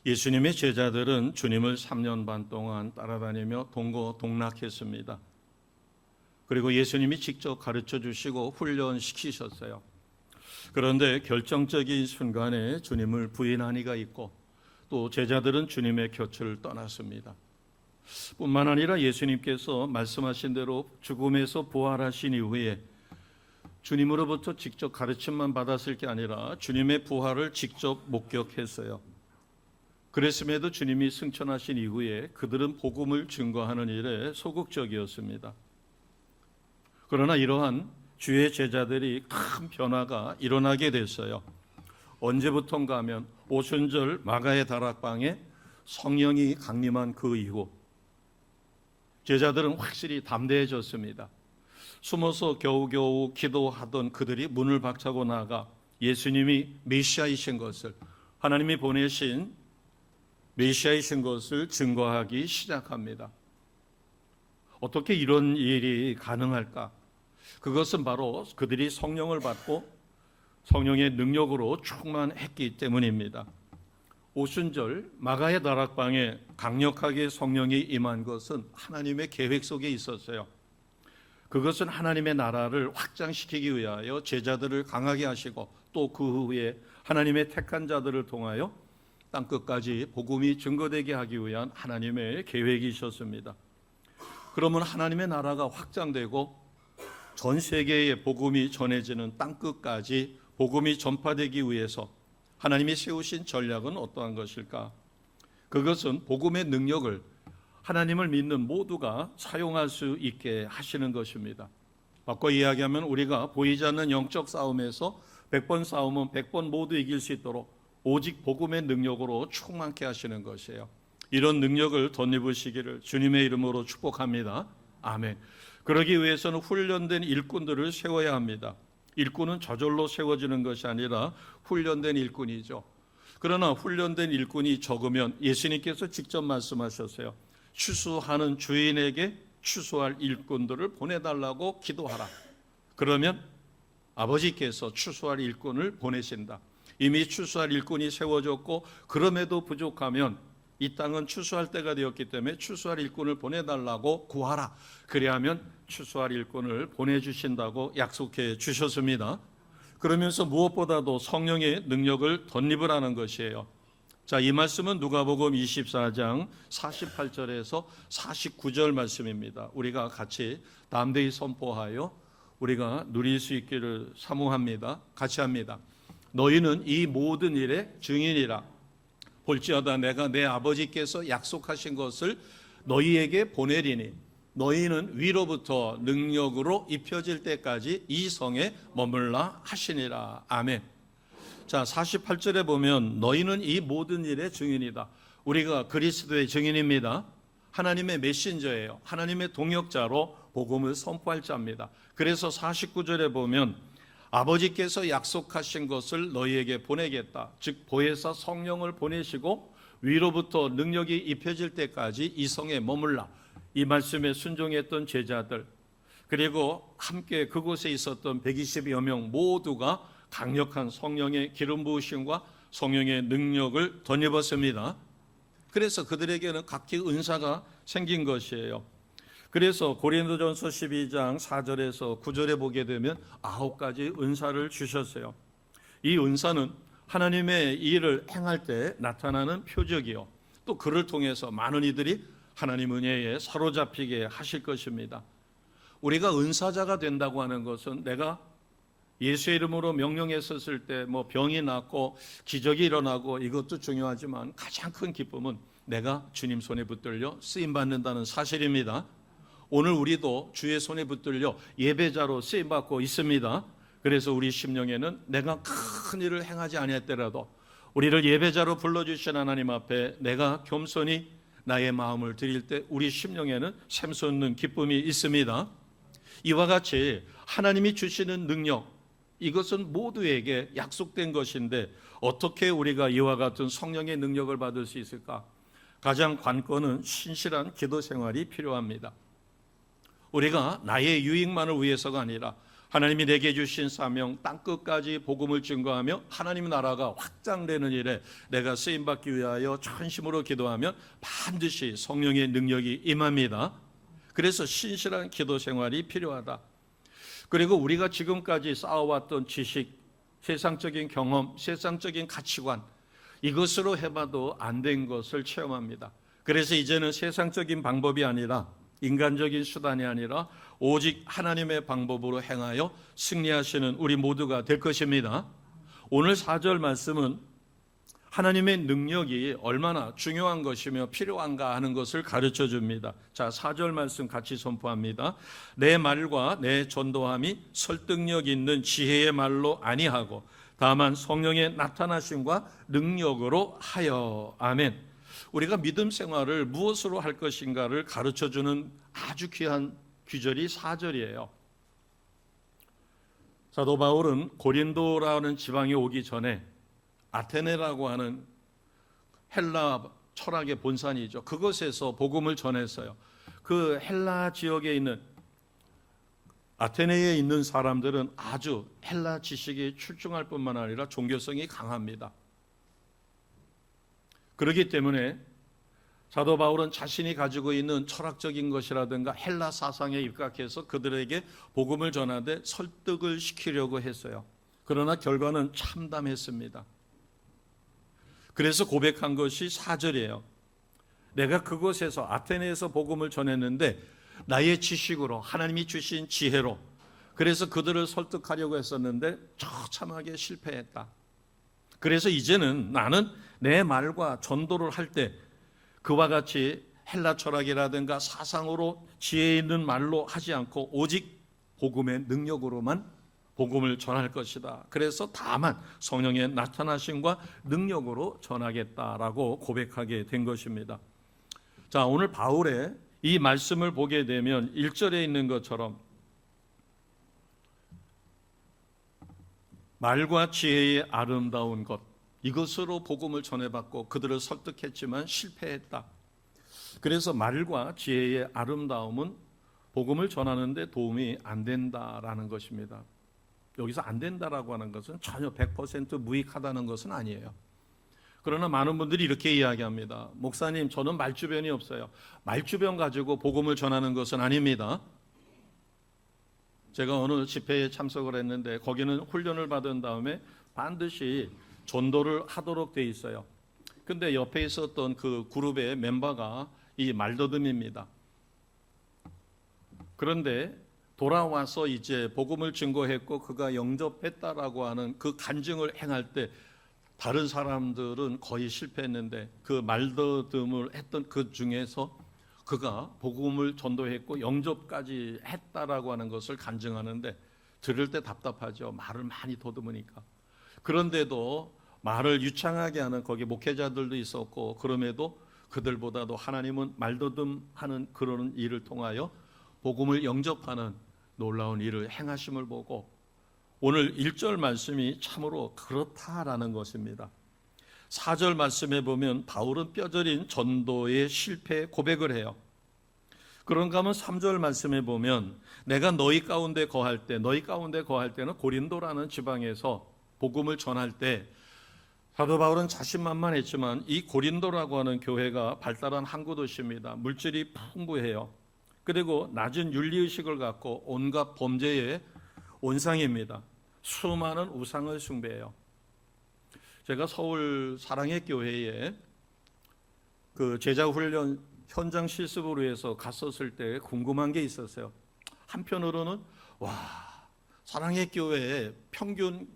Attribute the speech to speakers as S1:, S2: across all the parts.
S1: 예수님의 제자들은 주님을 3년 반 동안 따라다니며 동고동락했습니다. 그리고 예수님이 직접 가르쳐 주시고 훈련시키셨어요. 그런데 결정적인 순간에 주님을 부인한 이가 있고 또 제자들은 주님의 곁을 떠났습니다. 뿐만 아니라 예수님께서 말씀하신 대로 죽음에서 부활하신 이후에 주님으로부터 직접 가르침만 받았을 게 아니라 주님의 부활을 직접 목격했어요. 그랬음에도 주님이 승천하신 이후에 그들은 복음을 증거하는 일에 소극적이었습니다. 그러나 이러한 주의 제자들이 큰 변화가 일어나게 됐어요. 언제부턴가 하면 오순절 마가의 다락방에 성령이 강림한 그 이후 제자들은 확실히 담대해졌습니다. 숨어서 겨우겨우 기도하던 그들이 문을 박차고 나가 예수님이 메시아이신 것을, 하나님이 보내신 메시아이신 것을 증거하기 시작합니다. 어떻게 이런 일이 가능할까? 그것은 바로 그들이 성령을 받고 성령의 능력으로 충만했기 때문입니다. 오순절 마가의 다락방에 강력하게 성령이 임한 것은 하나님의 계획 속에 있었어요. 그것은 하나님의 나라를 확장시키기 위하여 제자들을 강하게 하시고 또 그 후에 하나님의 택한 자들을 통하여 땅끝까지 복음이 증거되게 하기 위한 하나님의 계획이셨습니다. 그러면 하나님의 나라가 확장되고 전 세계에 복음이 전해지는 땅끝까지 복음이 전파되기 위해서 하나님이 세우신 전략은 어떠한 것일까? 그것은 복음의 능력을 하나님을 믿는 모두가 사용할 수 있게 하시는 것입니다. 바꿔 이야기하면 우리가 보이지 않는 영적 싸움에서 100번 싸우면 100번 모두 이길 수 있도록 오직 복음의 능력으로 충만케 하시는 것이에요. 이런 능력을 덧입으시기를 주님의 이름으로 축복합니다. 아멘. 그러기 위해서는 훈련된 일꾼들을 세워야 합니다. 일꾼은 저절로 세워지는 것이 아니라 훈련된 일꾼이죠. 그러나 훈련된 일꾼이 적으면 예수님께서 직접 말씀하셨어요. 추수하는 주인에게 추수할 일꾼들을 보내달라고 기도하라. 그러면 아버지께서 추수할 일꾼을 보내신다. 이미 추수할 일꾼이 세워졌고 그럼에도 부족하면 이 땅은 추수할 때가 되었기 때문에 추수할 일꾼을 보내달라고 구하라. 그래야면 추수할 일꾼을 보내주신다고 약속해 주셨습니다. 그러면서 무엇보다도 성령의 능력을 덧입으라는 것이에요. 자, 이 말씀은 누가복음 24장 48절에서 49절 말씀입니다. 우리가 같이 담대히 선포하여 우리가 누릴 수 있기를 사모합니다. 같이 합니다. 너희는 이 모든 일의 증인이라. 볼지어다 내가 내 아버지께서 약속하신 것을 너희에게 보내리니 너희는 위로부터 능력으로 입혀질 때까지 이 성에 머물라 하시니라. 아멘. 자, 48절에 보면 너희는 이 모든 일의 증인이다. 우리가 그리스도의 증인입니다. 하나님의 메신저예요. 하나님의 동역자로 복음을 선포할 자입니다. 그래서 49절에 보면 아버지께서 약속하신 것을 너희에게 보내겠다. 즉 보혜사 성령을 보내시고 위로부터 능력이 입혀질 때까지 이 성에 머물라. 이 말씀에 순종했던 제자들 그리고 함께 그곳에 있었던 120여 명 모두가 강력한 성령의 기름 부으심과 성령의 능력을 덧입었습니다. 그래서 그들에게는 각기 은사가 생긴 것이에요. 그래서 고린도전서 12장 4절에서 9절에 보게 되면 9가지 은사를 주셨어요. 이 은사는 하나님의 일을 행할 때 나타나는 표적이요. 또 그를 통해서 많은 이들이 하나님 은혜에 사로잡히게 하실 것입니다. 우리가 은사자가 된다고 하는 것은 내가 예수의 이름으로 명령했었을 때 뭐 병이 낫고 기적이 일어나고 이것도 중요하지만 가장 큰 기쁨은 내가 주님 손에 붙들려 쓰임받는다는 사실입니다. 오늘 우리도 주의 손에 붙들려 예배자로 쓰임받고 있습니다. 그래서 우리 심령에는 내가 큰 일을 행하지 아니했더라도 우리를 예배자로 불러주신 하나님 앞에 내가 겸손히 나의 마음을 드릴 때 우리 심령에는 샘솟는 기쁨이 있습니다. 이와 같이 하나님이 주시는 능력, 이것은 모두에게 약속된 것인데 어떻게 우리가 이와 같은 성령의 능력을 받을 수 있을까? 가장 관건은 신실한 기도 생활이 필요합니다. 우리가 나의 유익만을 위해서가 아니라 하나님이 내게 주신 사명, 땅끝까지 복음을 증거하며 하나님 나라가 확장되는 일에 내가 쓰임받기 위하여 전심으로 기도하면 반드시 성령의 능력이 임합니다. 그래서 신실한 기도 생활이 필요하다. 그리고 우리가 지금까지 쌓아왔던 지식, 세상적인 경험, 세상적인 가치관, 이것으로 해봐도 안 된 것을 체험합니다. 그래서 이제는 세상적인 방법이 아니라, 인간적인 수단이 아니라 오직 하나님의 방법으로 행하여 승리하시는 우리 모두가 될 것입니다. 오늘 4절 말씀은 하나님의 능력이 얼마나 중요한 것이며 필요한가 하는 것을 가르쳐 줍니다. 자, 4절 말씀 같이 선포합니다. 내 말과 내 전도함이 설득력 있는 지혜의 말로 아니하고 다만 성령의 나타나심과 능력으로 하여. 아멘. 우리가 믿음 생활을 무엇으로 할 것인가를 가르쳐주는 아주 귀한 규절이 4절이에요. 사도 바울은 고린도라는 지방에 오기 전에 아테네라고 하는 헬라 철학의 본산이죠. 그곳에서 복음을 전했어요. 그 헬라 지역에 있는, 아테네에 있는 사람들은 아주 헬라 지식이 출중할 뿐만 아니라 종교성이 강합니다. 그렇기 때문에 사도 바울은 자신이 가지고 있는 철학적인 것이라든가 헬라 사상에 입각해서 그들에게 복음을 전하되 설득을 시키려고 했어요. 그러나 결과는 참담했습니다. 그래서 고백한 것이 4절이에요. 내가 그곳에서 아테네에서 복음을 전했는데 나의 지식으로, 하나님이 주신 지혜로, 그래서 그들을 설득하려고 했었는데 처참하게 실패했다. 그래서 이제는 나는 내 말과 전도를 할 때 그와 같이 헬라 철학이라든가 사상으로 지혜 있는 말로 하지 않고 오직 복음의 능력으로만 복음을 전할 것이다. 그래서 다만 성령의 나타나심과 능력으로 전하겠다라고 고백하게 된 것입니다. 자, 오늘 바울의 이 말씀을 보게 되면 1절에 있는 것처럼 말과 지혜의 아름다운 것, 이것으로 복음을 전해받고 그들을 설득했지만 실패했다. 그래서 말과 지혜의 아름다움은 복음을 전하는데 도움이 안 된다라는 것입니다. 여기서 안 된다라고 하는 것은 전혀 100% 무익하다는 것은 아니에요. 그러나 많은 분들이 이렇게 이야기합니다. 목사님, 저는 말주변이 없어요. 말주변 가지고 복음을 전하는 것은 아닙니다. 제가 어느 집회에 참석을 했는데 거기는 훈련을 받은 다음에 반드시 전도를 하도록 돼 있어요. 근데 옆에 있었던 그 그룹의 멤버가 이 말더듬입니다. 그런데 돌아와서 이제 복음을 증거했고 그가 영접했다라고 하는 그 간증을 행할 때 다른 사람들은 거의 실패했는데 그 말더듬을 했던 그 중에서 그가 복음을 전도했고 영접까지 했다라고 하는 것을 간증하는데 들을 때 답답하죠. 말을 많이 더듬으니까. 그런데도 말을 유창하게 하는 거기 목회자들도 있었고 그럼에도 그들보다도 하나님은 말더듬하는 그런 일을 통하여 복음을 영접하는 놀라운 일을 행하심을 보고 오늘 1절 말씀이 참으로 그렇다라는 것입니다. 4절 말씀에 보면 바울은 뼈저린 전도의 실패 고백을 해요. 그런가 하면 3절 말씀에 보면 내가 너희 가운데 거할 때, 너희 가운데 거할 때는 고린도라는 지방에서 복음을 전할 때 사도 바울은 자신만만했지만 이 고린도라고 하는 교회가 발달한 항구 도시입니다. 물질이 풍부해요. 그리고 낮은 윤리의식을 갖고 온갖 범죄의 온상입니다. 수많은 우상을 숭배해요. 제가 서울 사랑의 교회에 그 제자훈련 현장 실습으로 해서 갔었을 때 궁금한 게 있었어요. 한편으로는 사랑의 교회의 평균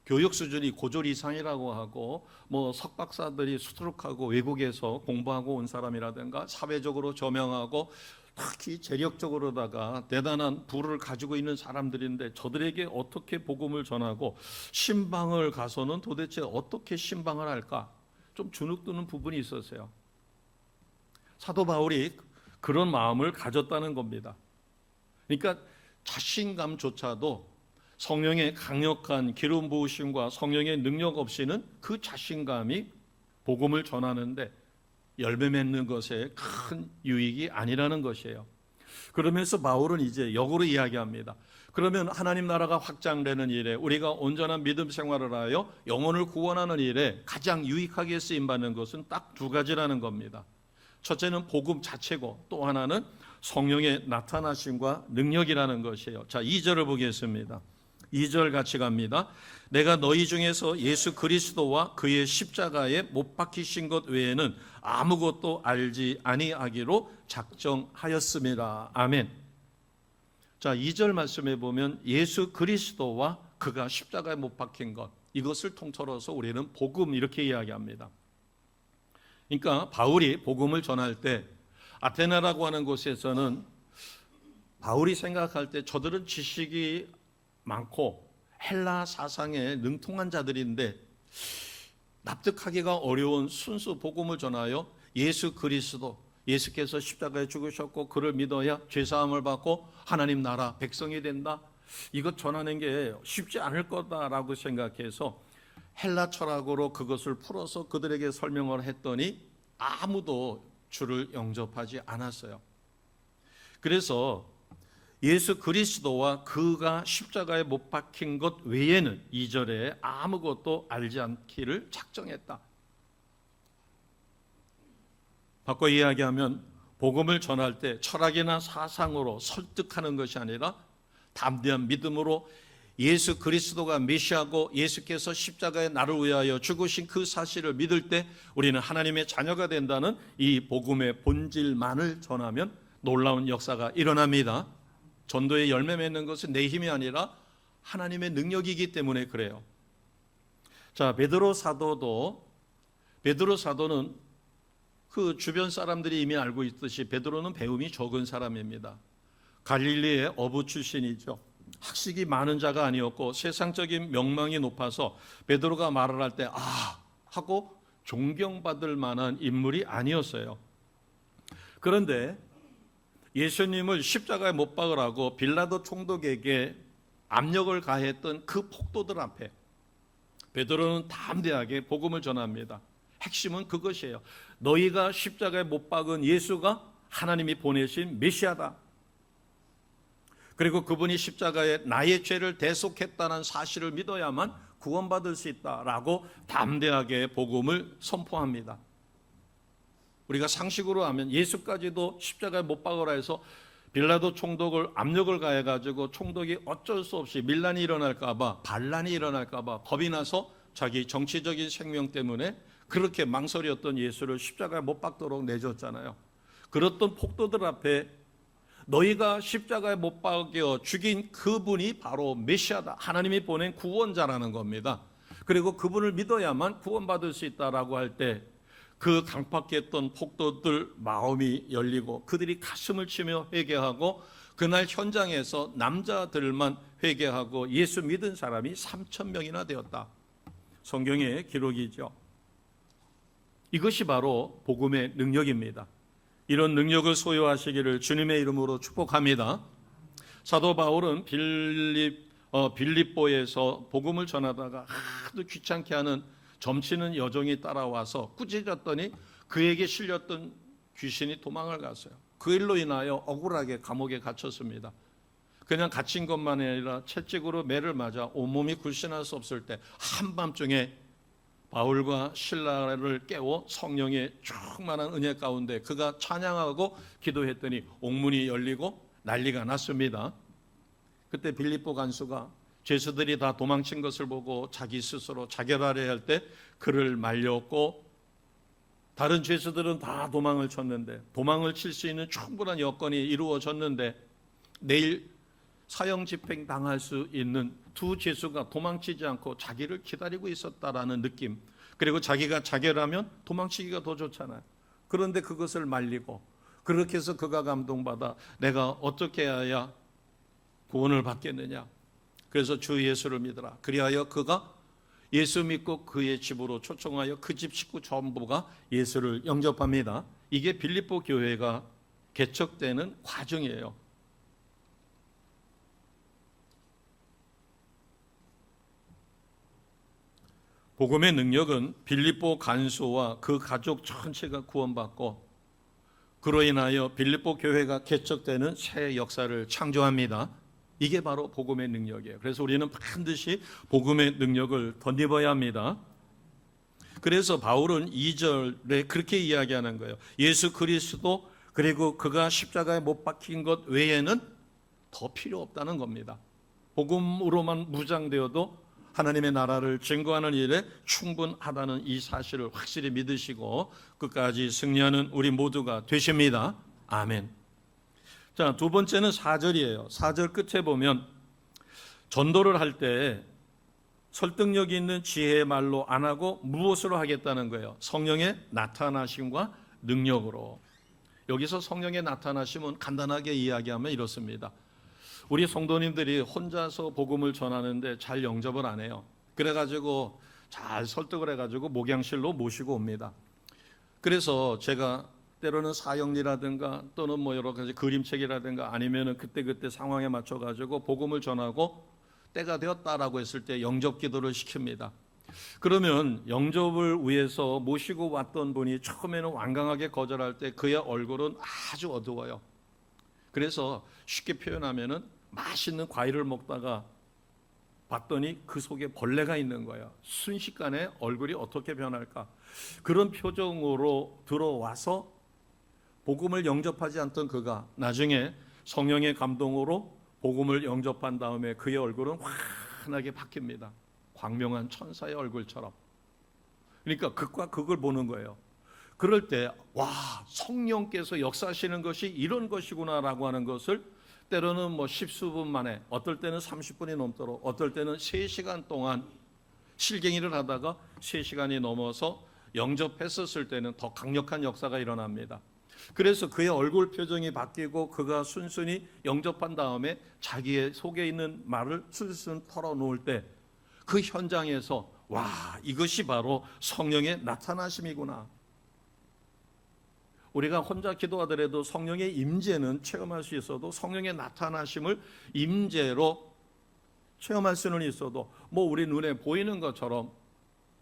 S1: 교육 수준이 고졸 이상이라고 하고 뭐 석박사들이 수두룩하고 외국에서 공부하고 온 사람이라든가 사회적으로 저명하고 특히 재력적으로다가 대단한 부를 가지고 있는 사람들인데 저들에게 어떻게 복음을 전하고 신방을 가서는 도대체 어떻게 신방을 할까? 좀 주눅드는 부분이 있었어요. 사도 바울이 그런 마음을 가졌다는 겁니다. 그러니까 자신감조차도 성령의 강력한 기름 부으심과 성령의 능력 없이는 그 자신감이 복음을 전하는데 열매 맺는 것에 큰 유익이 아니라는 것이에요. 그러면서 바울은 이제 역으로 이야기합니다. 그러면 하나님 나라가 확장되는 일에, 우리가 온전한 믿음 생활을 하여 영혼을 구원하는 일에 가장 유익하게 쓰임받는 것은 딱 두 가지라는 겁니다. 첫째는 복음 자체고, 또 하나는 성령의 나타나심과 능력이라는 것이에요. 자, 2절을 보겠습니다. 2절 같이 갑니다. 내가 너희 중에서 예수 그리스도와 그의 십자가에 못 박히신 것 외에는 아무것도 알지 아니하기로 작정하였습니다. 아멘. 자, 2절 말씀에 보면 예수 그리스도와 그가 십자가에 못 박힌 것, 이것을 통틀어서 우리는 복음 이렇게 이야기합니다. 그러니까 바울이 복음을 전할 때 아테네라고 하는 곳에서는 바울이 생각할 때 저들은 지식이 많고 헬라 사상에 능통한 자들인데 납득하기가 어려운 순수 복음을 전하여 예수 그리스도, 예수께서 십자가에 죽으셨고 그를 믿어야 죄사함을 받고 하나님 나라 백성이 된다, 이것 전하는 게 쉽지 않을 거다라고 생각해서 헬라 철학으로 그것을 풀어서 그들에게 설명을 했더니 아무도 주를 영접하지 않았어요. 그래서 예수 그리스도와 그가 십자가에 못 박힌 것 외에는 2절에 아무것도 알지 않기를 작정했다. 바꿔 이야기하면 복음을 전할 때 철학이나 사상으로 설득하는 것이 아니라 담대한 믿음으로 예수 그리스도가 메시아고 예수께서 십자가에 나를 위하여 죽으신 그 사실을 믿을 때 우리는 하나님의 자녀가 된다는 이 복음의 본질만을 전하면 놀라운 역사가 일어납니다. 전도의 열매 맺는 것은 내 힘이 아니라 하나님의 능력이기 때문에 그래요. 자, 베드로 사도는 그 주변 사람들이 이미 알고 있듯이 베드로는 배움이 적은 사람입니다. 갈릴리의 어부 출신이죠. 학식이 많은 자가 아니었고 세상적인 명망이 높아서 베드로가 말을 할 때 하고 존경받을 만한 인물이 아니었어요. 그런데 예수님을 십자가에 못 박으라고 빌라도 총독에게 압력을 가했던 그 폭도들 앞에 베드로는 담대하게 복음을 전합니다. 핵심은 그것이에요. 너희가 십자가에 못 박은 예수가 하나님이 보내신 메시아다. 그리고 그분이 십자가에 나의 죄를 대속했다는 사실을 믿어야만 구원받을 수 있다라고 담대하게 복음을 선포합니다. 우리가 상식으로 하면 예수까지도 십자가에 못 박으라 해서 빌라도 총독을 압력을 가해가지고 총독이 어쩔 수 없이 밀란이 일어날까봐, 반란이 일어날까봐 겁이 나서 자기 정치적인 생명 때문에 그렇게 망설였던 예수를 십자가에 못 박도록 내줬잖아요. 그렇던 폭도들 앞에 너희가 십자가에 못 박여 죽인 그분이 바로 메시아다, 하나님이 보낸 구원자라는 겁니다. 그리고 그분을 믿어야만 구원받을 수 있다라고 할 때 그 강팍했던 폭도들 마음이 열리고 그들이 가슴을 치며 회개하고 그날 현장에서 남자들만 회개하고 예수 믿은 사람이 3,000명이나 되었다. 성경의 기록이죠. 이것이 바로 복음의 능력입니다. 이런 능력을 소유하시기를 주님의 이름으로 축복합니다. 사도 바울은 빌립보에서 복음을 전하다가 하도 귀찮게 하는 점치는 여종이 따라와서 꾸짖었더니 그에게 실렸던 귀신이 도망을 갔어요. 그 일로 인하여 억울하게 감옥에 갇혔습니다. 그냥 갇힌 것만 아니라 채찍으로 매를 맞아 온몸이 굴신할 수 없을 때 한밤중에 바울과 실라를 깨워 성령의 충만한 은혜 가운데 그가 찬양하고 기도했더니 옥문이 열리고 난리가 났습니다. 그때 빌립보 간수가 죄수들이 다 도망친 것을 보고 자기 스스로 자결하려 할 때 그를 말렸고, 다른 죄수들은 다 도망을 쳤는데 도망을 칠 수 있는 충분한 여건이 이루어졌는데 내일 사형 집행 당할 수 있는 두 죄수가 도망치지 않고 자기를 기다리고 있었다라는 느낌, 그리고 자기가 자결하면 도망치기가 더 좋잖아요. 그런데 그것을 말리고, 그렇게 해서 그가 감동받아 내가 어떻게 해야 구원을 받겠느냐, 그래서 주 예수를 믿으라. 그리하여 그가 예수 믿고 그의 집으로 초청하여 그 집 식구 전부가 예수를 영접합니다. 이게 빌립보 교회가 개척되는 과정이에요. 복음의 능력은 빌립보 간수와 그 가족 전체가 구원받고 그로 인하여 빌립보 교회가 개척되는 새 역사를 창조합니다. 이게 바로 복음의 능력이에요. 그래서 우리는 반드시 복음의 능력을 덧입어야 합니다. 그래서 바울은 2절에 그렇게 이야기하는 거예요. 예수 그리스도 그리고 그가 십자가에 못 박힌 것 외에는 더 필요 없다는 겁니다. 복음으로만 무장되어도 하나님의 나라를 증거하는 일에 충분하다는 이 사실을 확실히 믿으시고 끝까지 승리하는 우리 모두가 되십니다. 아멘. 자, 두 번째는 4절이에요. 4절 끝에 보면 전도를 할 때 설득력 있는 지혜의 말로 안 하고 무엇으로 하겠다는 거예요? 성령의 나타나심과 능력으로. 여기서 성령의 나타나심은 간단하게 이야기하면 이렇습니다. 우리 성도님들이 혼자서 복음을 전하는데 잘 영접을 안 해요. 그래가지고 잘 설득을 해가지고 목양실로 모시고 옵니다. 그래서 제가 때로는 사형리라든가 또는 뭐 여러 가지 그림책이라든가 아니면은 그때 상황에 맞춰가지고 복음을 전하고 때가 되었다라고 했을 때 영접 기도를 시킵니다. 그러면 영접을 위해서 모시고 왔던 분이 처음에는 완강하게 거절할 때 그의 얼굴은 아주 어두워요. 그래서 쉽게 표현하면은 맛있는 과일을 먹다가 봤더니 그 속에 벌레가 있는 거예요. 순식간에 얼굴이 어떻게 변할까? 그런 표정으로 들어와서 복음을 영접하지 않던 그가 나중에 성령의 감동으로 복음을 영접한 다음에 그의 얼굴은 환하게 바뀝니다. 광명한 천사의 얼굴처럼. 그러니까 극과 극을 보는 거예요. 그럴 때 와, 성령께서 역사하시는 것이 이런 것이구나라고 하는 것을 때로는 뭐 십수분 만에, 어떨 때는 30분이 넘도록, 어떨 때는 3시간 동안 실갱이를 하다가 3시간이 넘어서 영접했었을 때는 더 강력한 역사가 일어납니다. 그래서 그의 얼굴 표정이 바뀌고 그가 순순히 영접한 다음에 자기의 속에 있는 말을 술술 털어놓을 때 그 현장에서 와, 이것이 바로 성령의 나타나심이구나. 우리가 혼자 기도하더라도 성령의 임재는 체험할 수 있어도 성령의 나타나심을 임재로 체험할 수는 있어도 뭐 우리 눈에 보이는 것처럼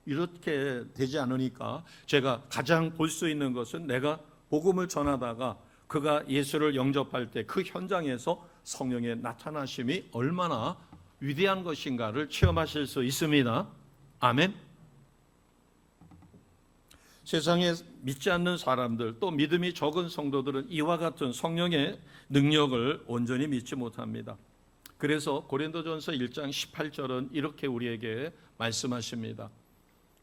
S1: 이렇게 되지 않으니까 제가 가장 볼 수 있는 것은 내가 복음을 전하다가 그가 예수를 영접할 때 그 현장에서 성령의 나타나심이 얼마나 위대한 것인가를 체험하실 수 있습니다. 아멘. 세상에 믿지 않는 사람들 또 믿음이 적은 성도들은 이와 같은 성령의 능력을 온전히 믿지 못합니다. 그래서 고린도전서 1장 18절은 이렇게 우리에게 말씀하십니다.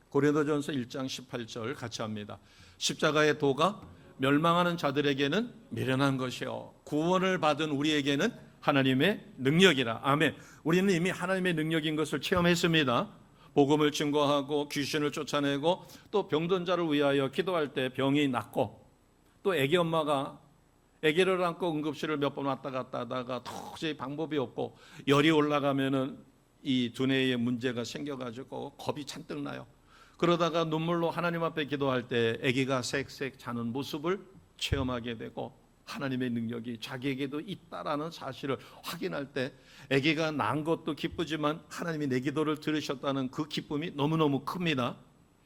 S1: 고린도전서 1장 18절 같이 합니다. 십자가의 도가 멸망하는 자들에게는 미련한 것이요 구원을 받은 우리에게는 하나님의 능력이라. 아멘. 우리는 이미 하나님의 능력인 것을 체험했습니다. 복음을 증거하고 귀신을 쫓아내고 또 병든 자를 위하여 기도할 때 병이 낫고 또 아기 엄마가 아기를 안고 응급실을 몇 번 왔다 갔다 하다가 도저히 방법이 없고 열이 올라가면은 이 두뇌에 문제가 생겨가지고 겁이 잔뜩 나요. 그러다가 눈물로 하나님 앞에 기도할 때 아기가 쌕쌕 자는 모습을 체험하게 되고 하나님의 능력이 자기에게도 있다라는 사실을 확인할 때 아기가 난 것도 기쁘지만 하나님이 내 기도를 들으셨다는 그 기쁨이 너무너무 큽니다.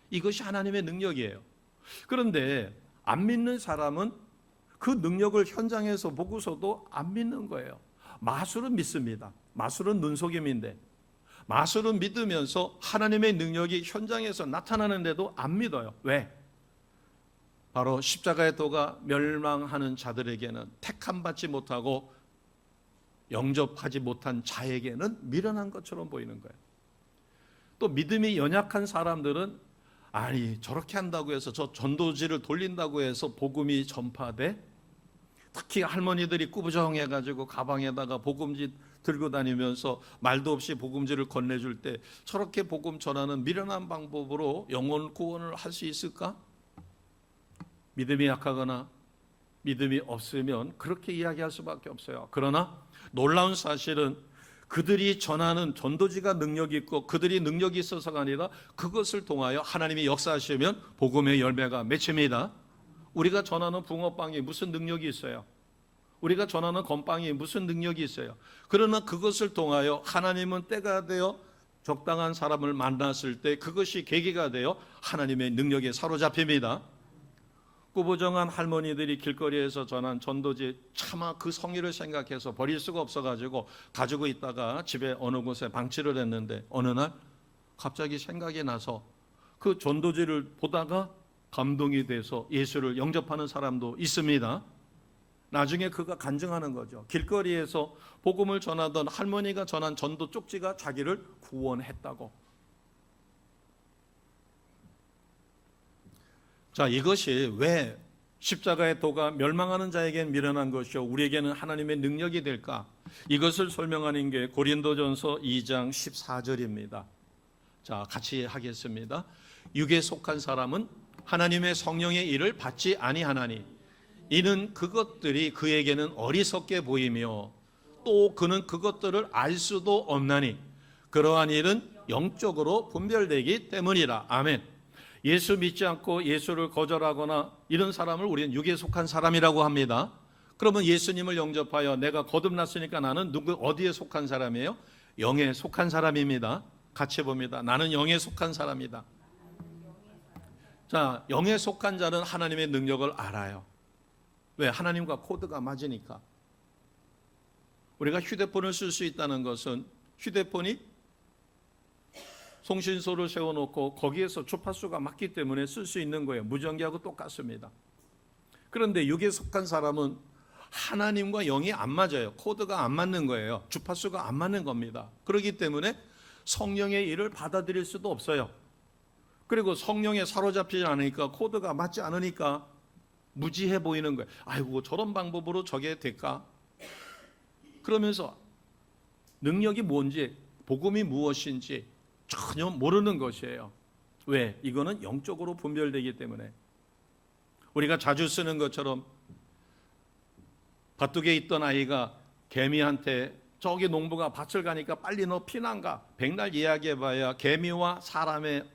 S1: 이것이 하나님의 능력이에요. 그런데 안 믿는 사람은 그 능력을 현장에서 보고서도 안 믿는 거예요. 마술은 믿습니다. 마술은 눈속임인데 마술은 믿으면서 하나님의 능력이 현장에서 나타나는데도 안 믿어요. 왜? 바로 십자가의 도가 멸망하는 자들에게는 택함 받지 못하고 영접하지 못한 자에게는 미련한 것처럼 보이는 거예요. 또 믿음이 연약한 사람들은 아니 저렇게 한다고 해서 저 전도지를 돌린다고 해서 복음이 전파돼? 특히 할머니들이 꾸부정해가지고 가방에다가 복음지 들고 다니면서 말도 없이 복음지를 건네줄 때 저렇게 복음 전하는 미련한 방법으로 영혼 구원을 할 수 있을까? 믿음이 약하거나 믿음이 없으면 그렇게 이야기할 수밖에 없어요. 그러나 놀라운 사실은 그들이 전하는 전도지가 능력이 있고 그들이 능력이 있어서가 아니라 그것을 통하여 하나님이 역사하시면 복음의 열매가 맺힙니다. 우리가 전하는 붕어빵이 무슨 능력이 있어요? 우리가 전하는 건빵이 무슨 능력이 있어요? 그러나 그것을 통하여 하나님은 때가 되어 적당한 사람을 만났을 때 그것이 계기가 되어 하나님의 능력에 사로잡힙니다. 꾸부정한 할머니들이 길거리에서 전한 전도지 차마 그 성의를 생각해서 버릴 수가 없어가지고 가지고 있다가 집에 어느 곳에 방치를 했는데 어느 날 갑자기 생각이 나서 그 전도지를 보다가 감동이 돼서 예수를 영접하는 사람도 있습니다. 나중에 그가 간증하는 거죠. 길거리에서 복음을 전하던 할머니가 전한 전도 쪽지가 자기를 구원했다고. 자, 이것이 왜 십자가의 도가 멸망하는 자에게는 미련한 것이요 우리에게는 하나님의 능력이 될까? 이것을 설명하는 게 고린도전서 2장 14절입니다. 자, 같이 하겠습니다. 육에 속한 사람은 하나님의 성령의 일을 받지 아니하나니 이는 그것들이 그에게는 어리석게 보이며 또 그는 그것들을 알 수도 없나니 그러한 일은 영적으로 분별되기 때문이라. 아멘. 예수 믿지 않고 예수를 거절하거나 이런 사람을 우리는 육에 속한 사람이라고 합니다. 그러면 예수님을 영접하여 내가 거듭났으니까 나는 어디에 속한 사람이에요? 영에 속한 사람입니다. 같이 봅니다. 나는 영에 속한 사람이다. 자, 영에 속한 자는 하나님의 능력을 알아요. 왜? 하나님과 코드가 맞으니까. 우리가 휴대폰을 쓸 수 있다는 것은 휴대폰이 송신소를 세워놓고 거기에서 주파수가 맞기 때문에 쓸 수 있는 거예요. 무전기하고 똑같습니다. 그런데 육에 속한 사람은 하나님과 영이 안 맞아요. 코드가 안 맞는 거예요. 주파수가 안 맞는 겁니다. 그렇기 때문에 성령의 일을 받아들일 수도 없어요. 그리고 성령에 사로잡히지 않으니까 코드가 맞지 않으니까 무지해 보이는 거예요. 아이고 저런 방법으로 저게 될까? 그러면서 능력이 뭔지 복음이 무엇인지 전혀 모르는 것이에요. 왜? 이거는 영적으로 분별되기 때문에. 우리가 자주 쓰는 것처럼 밭둑에 있던 아이가 개미한테 저기 농부가 밭을 가니까 빨리 너 피난 가. 백날 이야기해봐야 개미와 사람의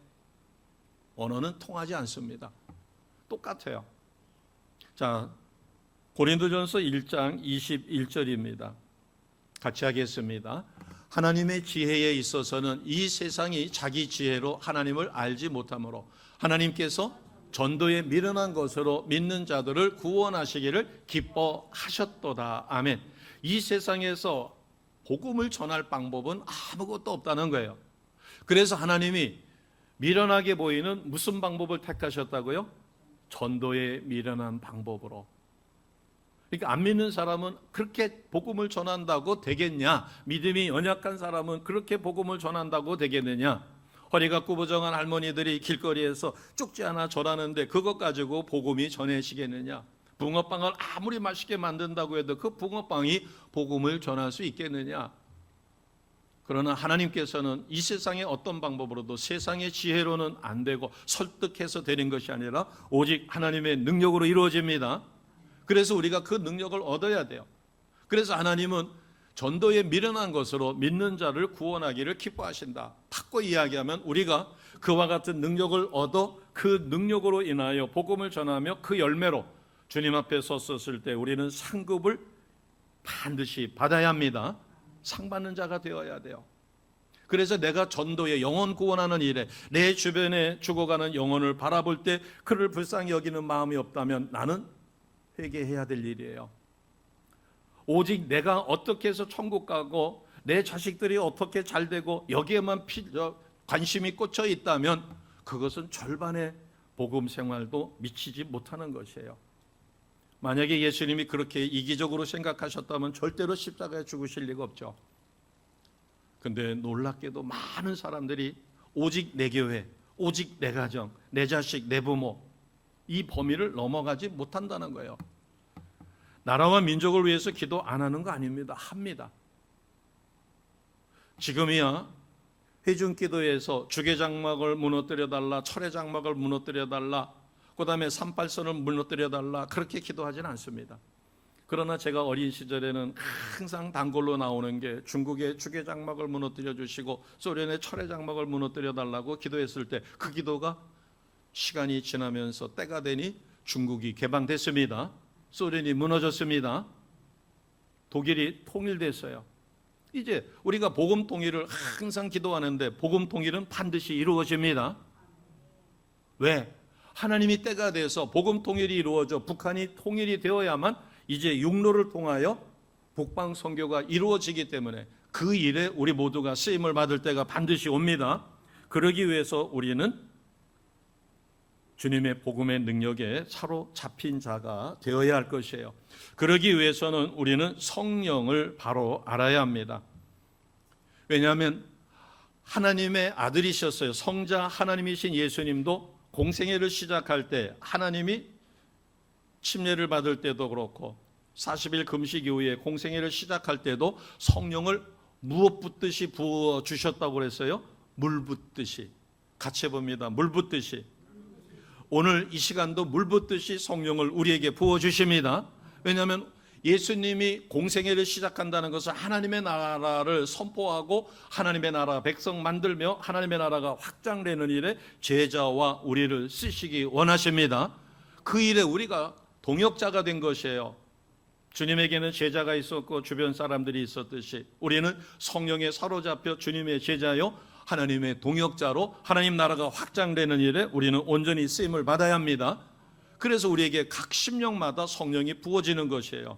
S1: 언어는 통하지 않습니다. 똑같아요. 자, 고린도전서 1장 21절입니다. 같이 하겠습니다. 하나님의 지혜에 있어서는 이 세상이 자기 지혜로 하나님을 알지 못하므로 하나님께서 전도에 미련한 것으로 믿는 자들을 구원하시기를 기뻐하셨도다. 아멘. 이 세상에서 복음을 전할 방법은 아무것도 없다는 거예요. 그래서 하나님이 미련하게 보이는 무슨 방법을 택하셨다고요? 전도에 미련한 방법으로. 그러니까 안 믿는 사람은 그렇게 복음을 전한다고 되겠냐? 믿음이 연약한 사람은 그렇게 복음을 전한다고 되겠느냐? 허리가 꾸부정한 할머니들이 길거리에서 쪽지 하나 절하는데 그것 가지고 복음이 전해지겠느냐? 붕어빵을 아무리 맛있게 만든다고 해도 그 붕어빵이 복음을 전할 수 있겠느냐? 그러나 하나님께서는 이 세상의 어떤 방법으로도 세상의 지혜로는 안 되고 설득해서 되는 것이 아니라 오직 하나님의 능력으로 이루어집니다. 그래서 우리가 그 능력을 얻어야 돼요. 그래서 하나님은 전도에 미련한 것으로 믿는 자를 구원하기를 기뻐하신다. 바꿔 이야기하면 우리가 그와 같은 능력을 얻어 그 능력으로 인하여 복음을 전하며 그 열매로 주님 앞에 섰을 때 우리는 상급을 반드시 받아야 합니다. 상 받는 자가 되어야 돼요. 그래서 내가 전도에 영혼 구원하는 일에 내 주변에 죽어가는 영혼을 바라볼 때 그를 불쌍히 여기는 마음이 없다면 나는 회개해야 될 일이에요. 오직 내가 어떻게 해서 천국 가고 내 자식들이 어떻게 잘 되고 여기에만 관심이 꽂혀 있다면 그것은 절반의 복음 생활도 미치지 못하는 것이에요. 만약에 예수님이 그렇게 이기적으로 생각하셨다면 절대로 십자가에 죽으실 리가 없죠. 근데 놀랍게도 많은 사람들이 오직 내 교회, 오직 내 가정, 내 자식, 내 부모 이 범위를 넘어가지 못한다는 거예요. 나라와 민족을 위해서 기도 안 하는 거 아닙니다. 합니다. 지금이야 회중기도에서 주계장막을 무너뜨려달라, 철회장막을 무너뜨려달라, 그 다음에 38선을 무너뜨려달라 그렇게 기도하지는 않습니다. 그러나 제가 어린 시절에는 항상 단골로 나오는 게 중국의 주계장막을 무너뜨려 주시고 소련의 철회장막을 무너뜨려 달라고 기도했을 때 그 기도가 시간이 지나면서 때가 되니 중국이 개방됐습니다. 소련이 무너졌습니다. 독일이 통일됐어요. 이제 우리가 복음 통일을 항상 기도하는데 복음 통일은 반드시 이루어집니다. 왜? 하나님이 때가 돼서 복음 통일이 이루어져 북한이 통일이 되어야만 이제 육로를 통하여 북방 선교가 이루어지기 때문에 그 일에 우리 모두가 쓰임을 받을 때가 반드시 옵니다. 그러기 위해서 우리는 주님의 복음의 능력에 사로잡힌 자가 되어야 할 것이에요. 그러기 위해서는 우리는 성령을 바로 알아야 합니다. 왜냐하면 하나님의 아들이셨어요. 성자 하나님이신 예수님도 공생애를 시작할 때 하나님이 침례를 받을 때도 그렇고 40일 금식 이후에 공생애를 시작할 때도 성령을 무엇 붓듯이 부어 주셨다고 그랬어요? 물 붓듯이. 같이 해봅니다. 물 붓듯이. 오늘 이 시간도 물 붓듯이 성령을 우리에게 부어 주십니다. 왜냐하면 예수님이 공생애를 시작한다는 것은 하나님의 나라를 선포하고 하나님의 나라 백성 만들며 하나님의 나라가 확장되는 일에 제자와 우리를 쓰시기 원하십니다. 그 일에 우리가 동역자가 된 것이에요. 주님에게는 제자가 있었고 주변 사람들이 있었듯이 우리는 성령에 사로잡혀 주님의 제자요 하나님의 동역자로 하나님 나라가 확장되는 일에 우리는 온전히 쓰임을 받아야 합니다. 그래서 우리에게 각 심령마다 성령이 부어지는 것이에요.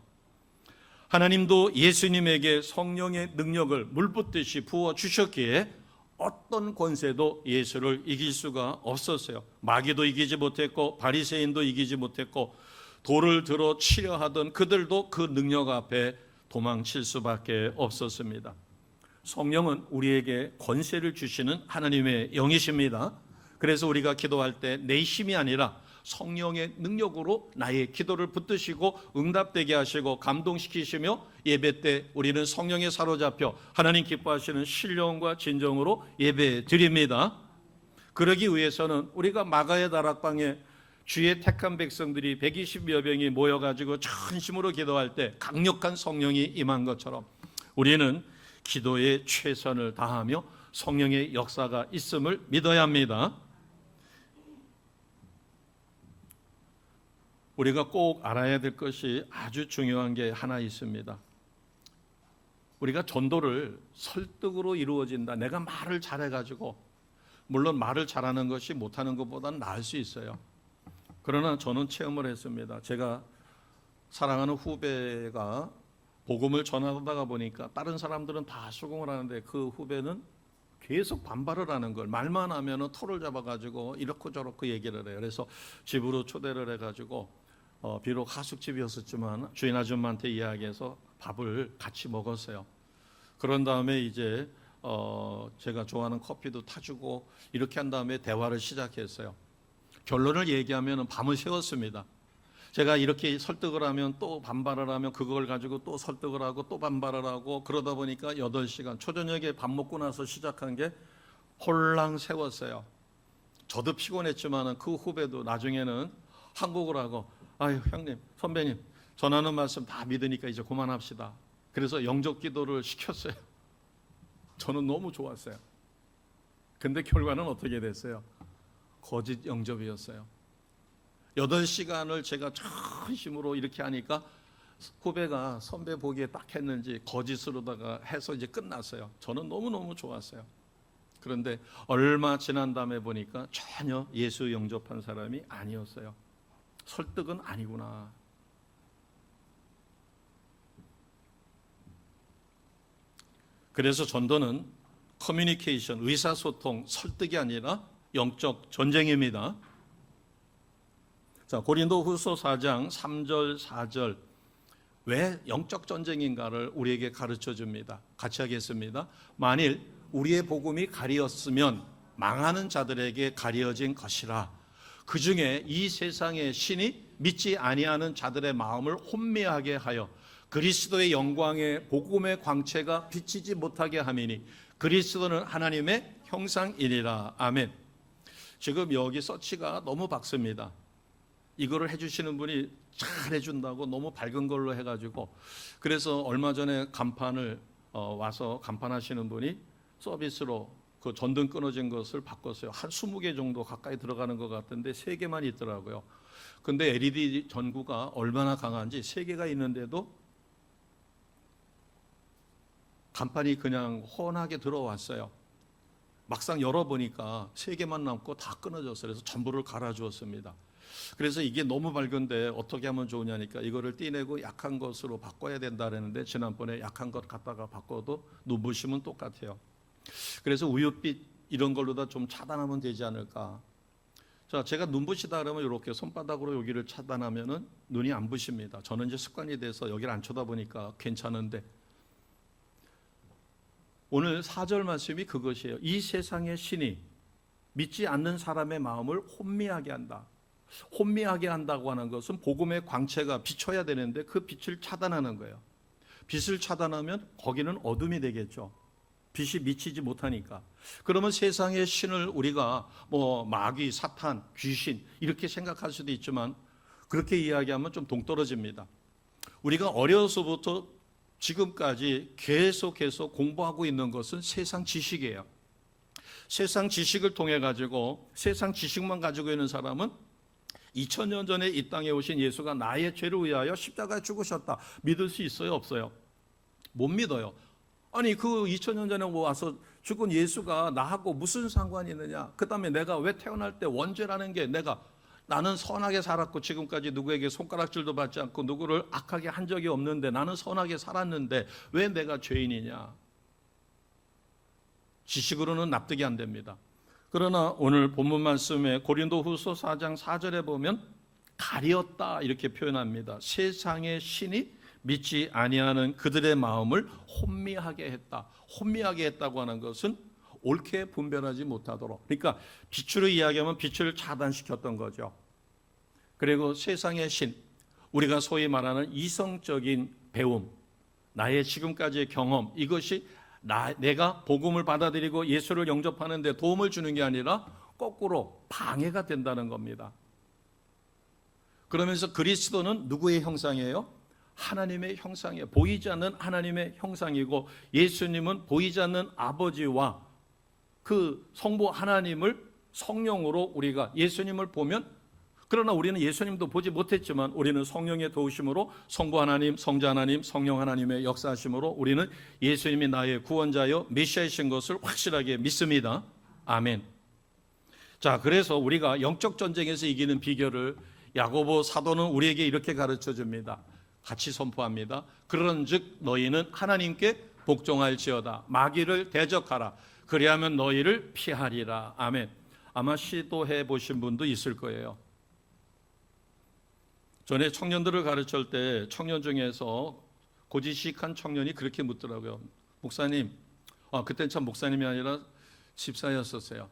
S1: 하나님도 예수님에게 성령의 능력을 물 붓듯이 부어 주셨기에 어떤 권세도 예수를 이길 수가 없었어요. 마귀도 이기지 못했고 바리새인도 이기지 못했고 돌을 들어 치려 하던 그들도 그 능력 앞에 도망칠 수밖에 없었습니다. 성령은 우리에게 권세를 주시는 하나님의 영이십니다. 그래서 우리가 기도할 때 내 힘이 아니라 성령의 능력으로 나의 기도를 붙드시고 응답되게 하시고 감동시키시며 예배 때 우리는 성령에 사로잡혀 하나님 기뻐하시는 신령과 진정으로 예배 드립니다. 그러기 위해서는 우리가 마가의 다락방에 주의 택한 백성들이 120여 명이 모여가지고 전심으로 기도할 때 강력한 성령이 임한 것처럼 우리는 기도에 최선을 다하며 성령의 역사가 있음을 믿어야 합니다. 우리가 꼭 알아야 될 것이 아주 중요한 게 하나 있습니다. 우리가 전도를 설득으로 이루어진다. 내가 말을 잘해가지고, 물론 말을 잘하는 것이 못하는 것보다는 나을 수 있어요. 그러나 저는 체험을 했습니다. 제가 사랑하는 후배가 복음을 전하다가 보니까 다른 사람들은 다 수긍을 하는데 그 후배는 계속 반발을 하는 걸 말만 하면 털을 잡아가지고 이렇고 저렇고 얘기를 해요. 그래서 집으로 초대를 해가지고 비록 하숙집이었었지만 주인 아줌마한테 이야기해서 밥을 같이 먹었어요. 그런 다음에 이제 제가 좋아하는 커피도 타주고 이렇게 한 다음에 대화를 시작했어요. 결론을 얘기하면 밤을 새웠습니다. 제가 이렇게 설득을 하면 또 반발을 하면 그걸 가지고 또 설득을 하고 또 반발을 하고 그러다 보니까 8시간 초저녁에 밥 먹고 나서 시작한 게 홀랑 세웠어요. 저도 피곤했지만 그 후배도 나중에는 한국을 하고 아유 형님 선배님 전하는 말씀 다 믿으니까 이제 그만합시다. 그래서 영접 기도를 시켰어요. 저는 너무 좋았어요. 근데 결과는 어떻게 됐어요? 거짓 영접이었어요. 8시간을 제가 전심으로 이렇게 하니까 후배가 선배 보기에 딱 했는지 거짓으로다가 해서 이제 끝났어요. 저는 너무너무 좋았어요. 그런데 얼마 지난 다음에 보니까 전혀 예수 영접한 사람이 아니었어요. 설득은 아니구나. 그래서 전도는 커뮤니케이션, 의사소통, 설득이 아니라 영적 전쟁입니다. 자, 고린도후서 4장 3절 4절 왜 영적 전쟁인가를 우리에게 가르쳐 줍니다. 같이 하겠습니다. 만일 우리의 복음이 가리었으면 망하는 자들에게 가려진 것이라. 그 중에 이 세상의 신이 믿지 아니하는 자들의 마음을 혼미하게 하여 그리스도의 영광의 복음의 광채가 비치지 못하게 함이니 그리스도는 하나님의 형상이니라. 아멘. 지금 여기 서치가 너무 밝습니다. 이거를 해주시는 분이 잘 해준다고 너무 밝은 걸로 해가지고 그래서 얼마 전에 간판을 와서 간판하시는 분이 서비스로 그 전등 끊어진 것을 바꿨어요. 한 20개 정도 가까이 들어가는 것 같은데 3개만 있더라고요. 근데 LED 전구가 얼마나 강한지 3개가 있는데도 간판이 그냥 훤하게 들어왔어요. 막상 열어보니까 3개만 남고 다 끊어졌어요. 그래서 전부를 갈아주었습니다. 그래서 이게 너무 밝은데 어떻게 하면 좋으냐니까 이거를 떼내고 약한 것으로 바꿔야 된다 그랬는데 지난번에 약한 것 갖다가 바꿔도 눈부심은 똑같아요. 그래서 우윳빛 이런 걸로 다 좀 차단하면 되지 않을까. 자, 제가 눈부시다 그러면 이렇게 손바닥으로 여기를 차단하면은 눈이 안 부십니다. 저는 이제 습관이 돼서 여기를 안 쳐다보니까 괜찮은데, 오늘 4절 말씀이 그것이에요. 이 세상의 신이 믿지 않는 사람의 마음을 혼미하게 한다. 혼미하게 한다고 하는 것은 복음의 광채가 비춰야 되는데 그 빛을 차단하는 거예요. 빛을 차단하면 거기는 어둠이 되겠죠. 빛이 미치지 못하니까. 그러면 세상의 신을 우리가 뭐 마귀, 사탄, 귀신 이렇게 생각할 수도 있지만 그렇게 이야기하면 좀 동떨어집니다. 우리가 어려서부터 지금까지 계속 공부하고 있는 것은 세상 지식이에요. 세상 지식을 통해 가지고 세상 지식만 가지고 있는 사람은 2000년 전에 이 땅에 오신 예수가 나의 죄를 위하여 십자가에 죽으셨다. 믿을 수 있어요? 없어요? 못 믿어요. 아니 그 2000년 전에 와서 죽은 예수가 나하고 무슨 상관이 있느냐. 그 다음에 내가 왜 태어날 때 원죄라는 게 나는 선하게 살았고 지금까지 누구에게 손가락질도 받지 않고 누구를 악하게 한 적이 없는데 나는 선하게 살았는데 왜 내가 죄인이냐. 지식으로는 납득이 안 됩니다. 그러나 오늘 본문 말씀에 고린도후서 4장 4절에 보면 가리었다 이렇게 표현합니다. 세상의 신이 믿지 아니하는 그들의 마음을 혼미하게 했다. 혼미하게 했다고 하는 것은 옳게 분별하지 못하도록. 그러니까 빛으로 이야기하면 빛을 차단시켰던 거죠. 그리고 세상의 신, 우리가 소위 말하는 이성적인 배움, 나의 지금까지의 경험, 이것이 내가 복음을 받아들이고 예수를 영접하는 데 도움을 주는 게 아니라 거꾸로 방해가 된다는 겁니다. 그러면서 그리스도는 누구의 형상이에요? 하나님의 형상이에요. 보이지 않는 하나님의 형상이고 예수님은 보이지 않는 아버지와 그 성부 하나님을 성령으로 우리가 예수님을 보면, 그러나 우리는 예수님도 보지 못했지만 우리는 성령의 도우심으로 성부 하나님, 성자 하나님, 성령 하나님의 역사하심으로 우리는 예수님이 나의 구원자여 메시아이신 것을 확실하게 믿습니다. 아멘. 자, 그래서 우리가 영적 전쟁에서 이기는 비결을 야고보 사도는 우리에게 이렇게 가르쳐 줍니다. 같이 선포합니다. 그런즉 너희는 하나님께 복종할지어다. 마귀를 대적하라. 그리하면 너희를 피하리라. 아멘. 아마 시도해 보신 분도 있을 거예요. 전에 청년들을 가르칠 때 청년 중에서 고지식한 청년이 그렇게 묻더라고요. 목사님, 그때는 참 목사님이 아니라 집사였었어요.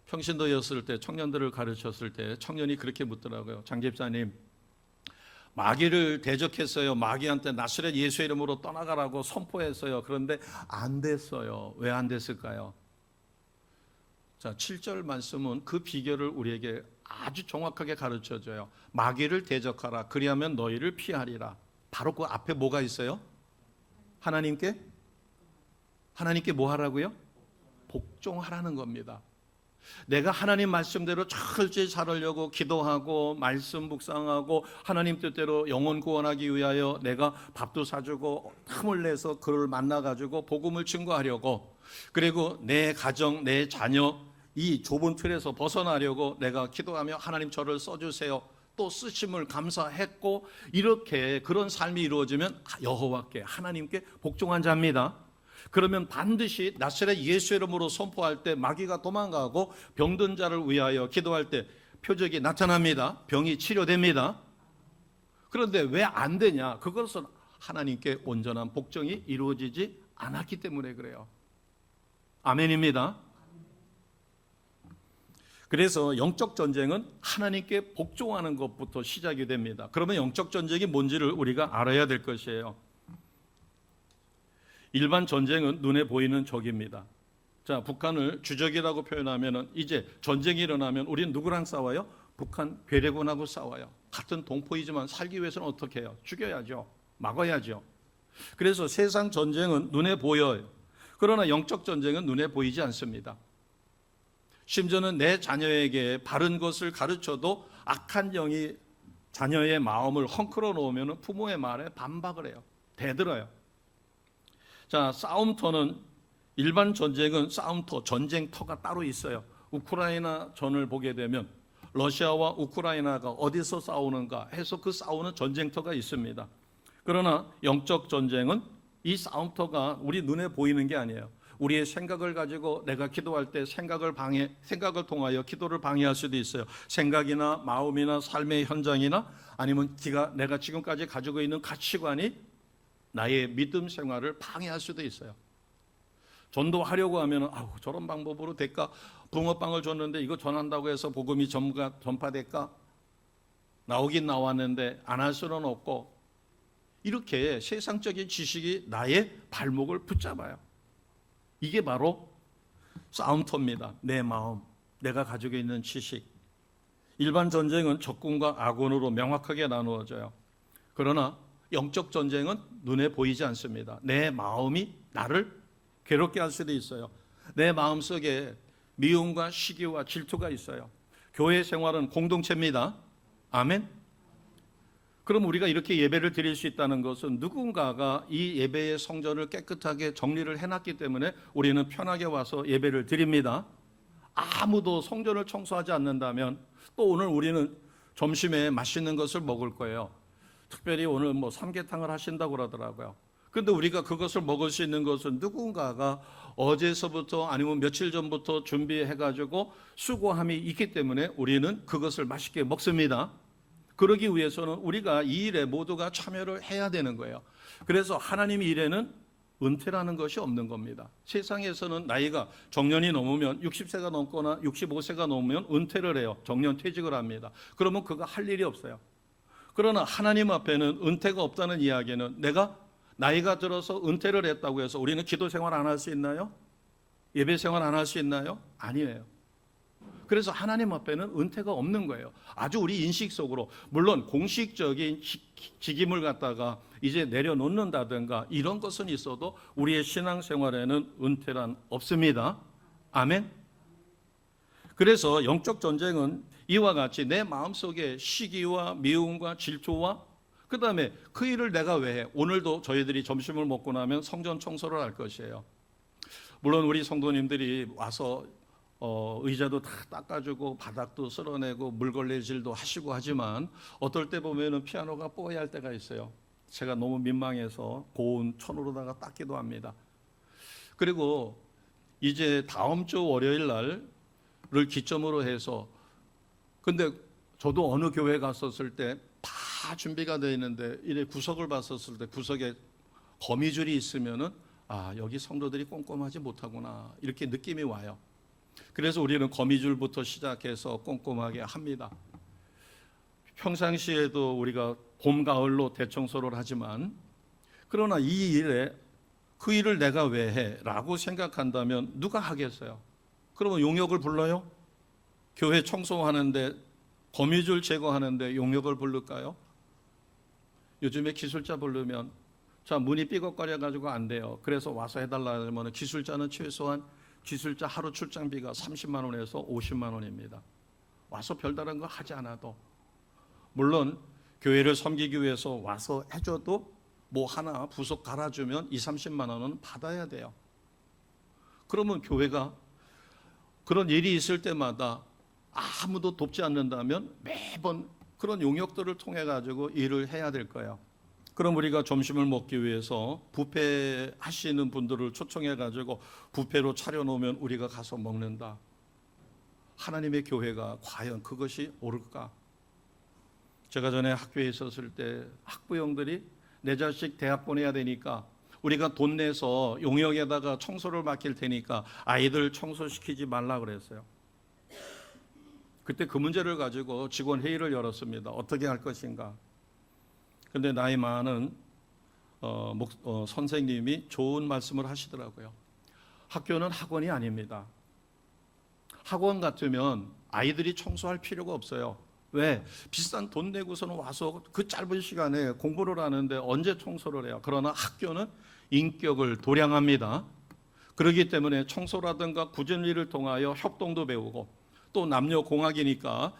S1: 평신도였을 때 청년들을 가르쳤을 때 청년이 그렇게 묻더라고요. 장 집사님, 마귀를 대적했어요. 마귀한테 나사렛 예수 이름으로 떠나가라고 선포했어요. 그런데 안 됐어요. 왜 안 됐을까요? 자, 7절 말씀은 그 비결을 우리에게 아주 정확하게 가르쳐줘요. 마귀를 대적하라. 그리하면 너희를 피하리라. 바로 그 앞에 뭐가 있어요? 하나님께 뭐 하라고요? 복종하라는 겁니다. 내가 하나님 말씀대로 철저히 살으려고 기도하고 말씀 묵상하고 하나님 뜻대로 영혼 구원하기 위하여 내가 밥도 사주고 틈을 내서 그를 만나가지고 복음을 증거하려고, 그리고 내 가정, 내 자녀 이 좁은 틀에서 벗어나려고 내가 기도하며 하나님 저를 써주세요. 또 쓰심을 감사했고 이렇게 그런 삶이 이루어지면 여호와께 하나님께 복종한 자입니다. 그러면 반드시 나사렛 예수 이름으로 선포할 때 마귀가 도망가고 병든 자를 위하여 기도할 때 표적이 나타납니다. 병이 치료됩니다. 그런데 왜 안 되냐? 그것은 하나님께 온전한 복종이 이루어지지 않았기 때문에 그래요. 아멘입니다. 그래서 영적 전쟁은 하나님께 복종하는 것부터 시작이 됩니다. 그러면 영적 전쟁이 뭔지를 우리가 알아야 될 것이에요. 일반 전쟁은 눈에 보이는 적입니다. 자, 북한을 주적이라고 표현하면 이제 전쟁이 일어나면 우리는 누구랑 싸워요? 북한 괴뢰군하고 싸워요. 같은 동포이지만 살기 위해서는 어떻게 해요? 죽여야죠. 막아야죠. 그래서 세상 전쟁은 눈에 보여요. 그러나 영적 전쟁은 눈에 보이지 않습니다. 심지어는 내 자녀에게 바른 것을 가르쳐도 악한 영이 자녀의 마음을 헝클어 놓으면 부모의 말에 반박을 해요. 대들어요. 자, 싸움터는 일반 전쟁은 싸움터, 전쟁터가 따로 있어요. 우크라이나 전을 보게 되면 러시아와 우크라이나가 어디서 싸우는가 해서 그 싸우는 전쟁터가 있습니다. 그러나 영적 전쟁은 이 싸움터가 우리 눈에 보이는 게 아니에요. 우리의 생각을 가지고 내가 기도할 때 생각을 통하여 기도를 방해할 수도 있어요. 생각이나 마음이나 삶의 현장이나 아니면 내가 지금까지 가지고 있는 가치관이 나의 믿음 생활을 방해할 수도 있어요. 전도하려고 하면 저런 방법으로 될까? 붕어빵을 줬는데 이거 전한다고 해서 복음이 전파될까? 나오긴 나왔는데 안 할 수는 없고, 이렇게 세상적인 지식이 나의 발목을 붙잡아요. 이게 바로 싸움터입니다. 내 마음, 내가 가지고 있는 지식. 일반 전쟁은 적군과 아군으로 명확하게 나누어져요. 그러나 영적 전쟁은 눈에 보이지 않습니다. 내 마음이 나를 괴롭게 할 수도 있어요. 내 마음속에 미움과 시기와 질투가 있어요. 교회 생활은 공동체입니다. 아멘. 그럼 우리가 이렇게 예배를 드릴 수 있다는 것은 누군가가 이 예배의 성전을 깨끗하게 정리를 해놨기 때문에 우리는 편하게 와서 예배를 드립니다. 아무도 성전을 청소하지 않는다면 또 오늘 우리는 점심에 맛있는 것을 먹을 거예요. 특별히 오늘 삼계탕을 하신다고 그러더라고요. 그런데 우리가 그것을 먹을 수 있는 것은 누군가가 어제서부터 아니면 며칠 전부터 준비해가지고 수고함이 있기 때문에 우리는 그것을 맛있게 먹습니다. 그러기 위해서는 우리가 이 일에 모두가 참여를 해야 되는 거예요. 그래서 하나님 일에는 은퇴라는 것이 없는 겁니다. 세상에서는 나이가 정년이 넘으면 60세가 넘거나 65세가 넘으면 은퇴를 해요. 정년 퇴직을 합니다. 그러면 그거 할 일이 없어요. 그러나 하나님 앞에는 은퇴가 없다는 이야기는 내가 나이가 들어서 은퇴를 했다고 해서 우리는 기도 생활 안 할 수 있나요? 예배 생활 안 할 수 있나요? 아니에요. 그래서 하나님 앞에는 은퇴가 없는 거예요. 아주 우리 인식 속으로, 물론 공식적인 직임을 갖다가 이제 내려놓는다든가 이런 것은 있어도 우리의 신앙생활에는 은퇴란 없습니다. 아멘. 그래서 영적 전쟁은 이와 같이 내 마음속에 시기와 미움과 질투와 그 다음에 그 일을 내가 왜 해? 오늘도 저희들이 점심을 먹고 나면 성전 청소를 할 것이에요. 물론 우리 성도님들이 와서 의자도 다 닦아주고 바닥도 쓸어내고 물걸레질도 하시고 하지만 어떨 때 보면은 피아노가 뽀얀 때가 있어요. 제가 너무 민망해서 고운 천으로다가 닦기도 합니다. 그리고 이제 다음 주 월요일 날을 기점으로 해서, 근데 저도 어느 교회 갔었을 때 다 준비가 되어 있는데 이래 구석을 봤었을 때 구석에 거미줄이 있으면은 여기 성도들이 꼼꼼하지 못하구나 이렇게 느낌이 와요. 그래서 우리는 거미줄부터 시작해서 꼼꼼하게 합니다. 평상시에도 우리가 봄, 가을로 대청소를 하지만 그러나 이 일에 그 일을 내가 왜 해? 라고 생각한다면 누가 하겠어요? 그러면 용역을 불러요? 교회 청소하는데 거미줄 제거하는데 용역을 부를까요? 요즘에 기술자 부르면 문이 삐걱거려 가지고 안 돼요. 그래서 와서 해달라 하면 기술자는 최소한 기술자 하루 출장비가 30만 원에서 50만 원입니다. 와서 별다른 거 하지 않아도, 물론 교회를 섬기기 위해서 와서 해줘도 하나 부속 갈아주면 20-30만 원은 받아야 돼요. 그러면 교회가 그런 일이 있을 때마다 아무도 돕지 않는다면 매번 그런 용역들을 통해 가지고 일을 해야 될 거예요. 그럼 우리가 점심을 먹기 위해서 뷔페 하시는 분들을 초청해 가지고 뷔페로 차려놓으면 우리가 가서 먹는다. 하나님의 교회가 과연 그것이 옳을까? 제가 전에 학교에 있었을 때 학부형들이 내 자식 대학 보내야 되니까 우리가 돈 내서 용역에다가 청소를 맡길 테니까 아이들 청소시키지 말라 그랬어요. 그때 그 문제를 가지고 직원 회의를 열었습니다. 어떻게 할 것인가? 근데 나이 많은 선생님이 좋은 말씀을 하시더라고요. 학교는 학원이 아닙니다. 학원 같으면 아이들이 청소할 필요가 없어요. 왜? 비싼 돈 내고서는 와서 그 짧은 시간에 공부를 하는데 언제 청소를 해요? 그러나 학교는 인격을 도량합니다. 그렇기 때문에 청소라든가 굳은 일을 통하여 협동도 배우고, 또 남녀공학이니까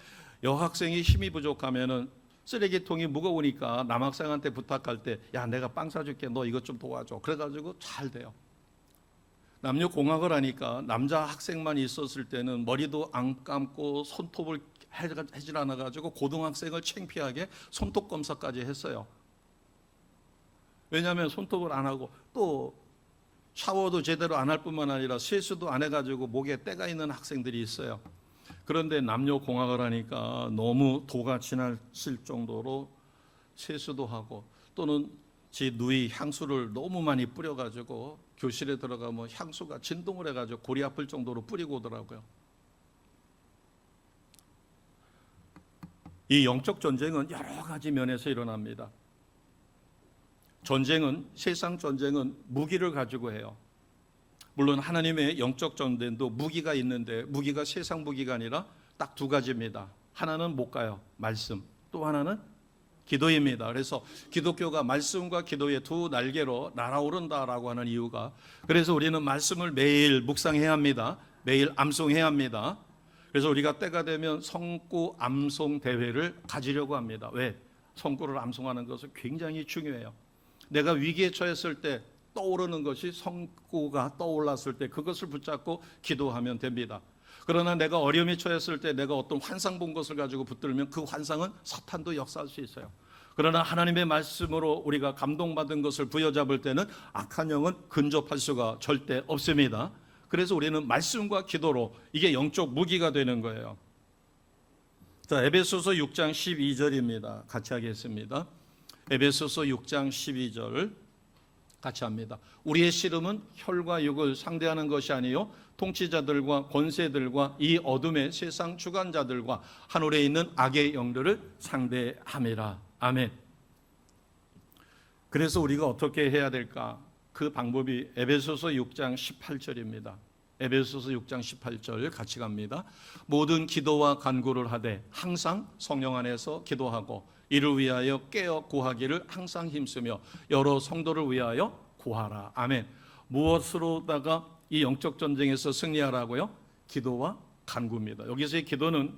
S1: 여학생이 힘이 부족하면은 쓰레기통이 무거우니까 남학생한테 부탁할 때 내가 빵 사줄게, 너 이것 좀 도와줘. 그래가지고 잘 돼요. 남녀 공학을 하니까 남자 학생만 있었을 때는 머리도 안 감고 손톱을 하질 않아 가지고 고등학생을 창피하게 손톱 검사까지 했어요. 왜냐하면 손톱을 안 하고 또 샤워도 제대로 안 할 뿐만 아니라 세수도 안 해가지고 목에 때가 있는 학생들이 있어요. 그런데 남녀 공학을 하니까 너무 도가 지나칠 정도로 세수도 하고 또는 지 누이 향수를 너무 많이 뿌려가지고 교실에 들어가면 향수가 진동을 해가지고 골이 아플 정도로 뿌리고 오더라고요. 이 영적 전쟁은 여러 가지 면에서 일어납니다. 세상 전쟁은 무기를 가지고 해요. 물론 하나님의 영적 전쟁도 무기가 있는데 무기가 세상 무기가 아니라 딱 두 가지입니다. 하나는 뭘까요? 말씀. 또 하나는 기도입니다. 그래서 기독교가 말씀과 기도의 두 날개로 날아오른다라고 하는 이유가, 그래서 우리는 말씀을 매일 묵상해야 합니다. 매일 암송해야 합니다. 그래서 우리가 때가 되면 성구 암송 대회를 가지려고 합니다. 왜? 성구를 암송하는 것은 굉장히 중요해요. 내가 위기에 처했을 때 떠오르는 것이 성구가 떠올랐을 때 그것을 붙잡고 기도하면 됩니다. 그러나 내가 어려움에 처했을 때 내가 어떤 환상 본 것을 가지고 붙들면 그 환상은 사탄도 역사할 수 있어요. 그러나 하나님의 말씀으로 우리가 감동받은 것을 부여잡을 때는 악한 영은 근접할 수가 절대 없습니다. 그래서 우리는 말씀과 기도로 이게 영적 무기가 되는 거예요. 자, 에베소서 6장 12절입니다. 같이 하겠습니다. 에베소서 6장 12절 같이 합니다. 우리의 씨름은 혈과 육을 상대하는 것이 아니요 통치자들과 권세들과 이 어둠의 세상 주관자들과 하늘에 있는 악의 영들을 상대함이라. 아멘. 그래서 우리가 어떻게 해야 될까? 그 방법이 에베소서 6장 18절입니다. 에베소서 6장 18절 같이 갑니다. 모든 기도와 간구를 하되 항상 성령 안에서 기도하고 이를 위하여 깨어 구하기를 항상 힘쓰며 여러 성도를 위하여 구하라. 아멘. 무엇으로다가 이 영적 전쟁에서 승리하라고요? 기도와 간구입니다. 여기서의 기도는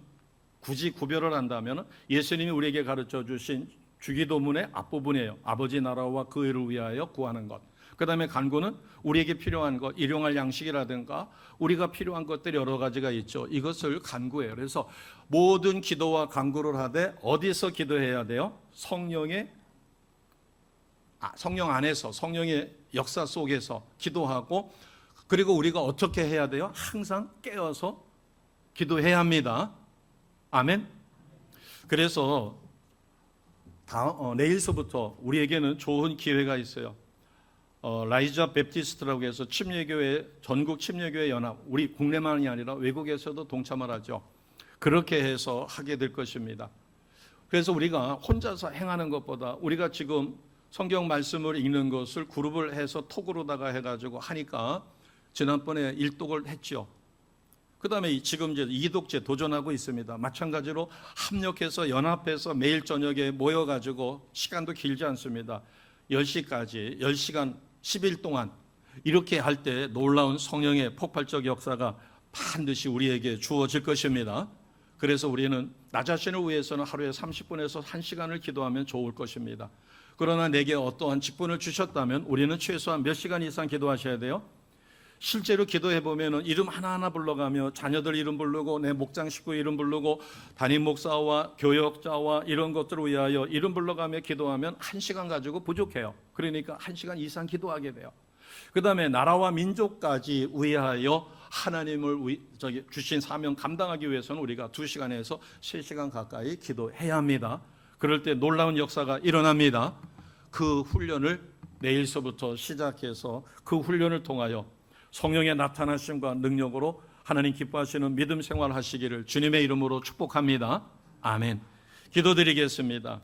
S1: 굳이 구별을 한다면 예수님이 우리에게 가르쳐 주신 주기도문의 앞부분이에요. 아버지 나라와 그 의를 위하여 구하는 것. 그 다음에 간구는 우리에게 필요한 것, 일용할 양식이라든가 우리가 필요한 것들이 여러 가지가 있죠. 이것을 간구해요. 그래서 모든 기도와 간구를 하되 어디서 기도해야 돼요? 성령 안에서, 성령의 역사 속에서 기도하고, 그리고 우리가 어떻게 해야 돼요? 항상 깨어서 기도해야 합니다. 아멘. 그래서 내일서부터 우리에게는 좋은 기회가 있어요. 라이자 베프티스트라고 해서 침례교회, 전국 침례교회 연합, 우리 국내만이 아니라 외국에서도 동참을 하죠. 그렇게 해서 하게 될 것입니다. 그래서 우리가 혼자서 행하는 것보다 우리가 지금 성경 말씀을 읽는 것을 그룹을 해서 톡으로다가 해가지고 하니까 지난번에 1독을 했죠. 그 다음에 지금 이제 2독째 도전하고 있습니다. 마찬가지로 합력해서 연합해서 매일 저녁에 모여가지고 시간도 길지 않습니다. 10시까지 10시간 10일 동안 이렇게 할 때 놀라운 성령의 폭발적 역사가 반드시 우리에게 주어질 것입니다. 그래서 우리는 나 자신을 위해서는 하루에 30분에서 1시간을 기도하면 좋을 것입니다. 그러나 내게 어떠한 직분을 주셨다면 우리는 최소한 몇 시간 이상 기도하셔야 돼요? 실제로 기도해 보면은 이름 하나하나 불러가며 자녀들 이름 부르고 내 목장 식구 이름 부르고 담임 목사와 교역자와 이런 것들을 위하여 이름 불러가며 기도하면 1시간 가지고 부족해요. 그러니까 1시간 이상 기도하게 돼요. 그 다음에 나라와 민족까지 위하여 하나님을 주신 사명 감당하기 위해서는 우리가 2시간에서 3시간 가까이 기도해야 합니다. 그럴 때 놀라운 역사가 일어납니다. 그 훈련을 내일서부터 시작해서 그 훈련을 통하여 성령의 나타나심과 능력으로 하나님 기뻐하시는 믿음 생활 하시기를 주님의 이름으로 축복합니다. 아멘. 기도드리겠습니다.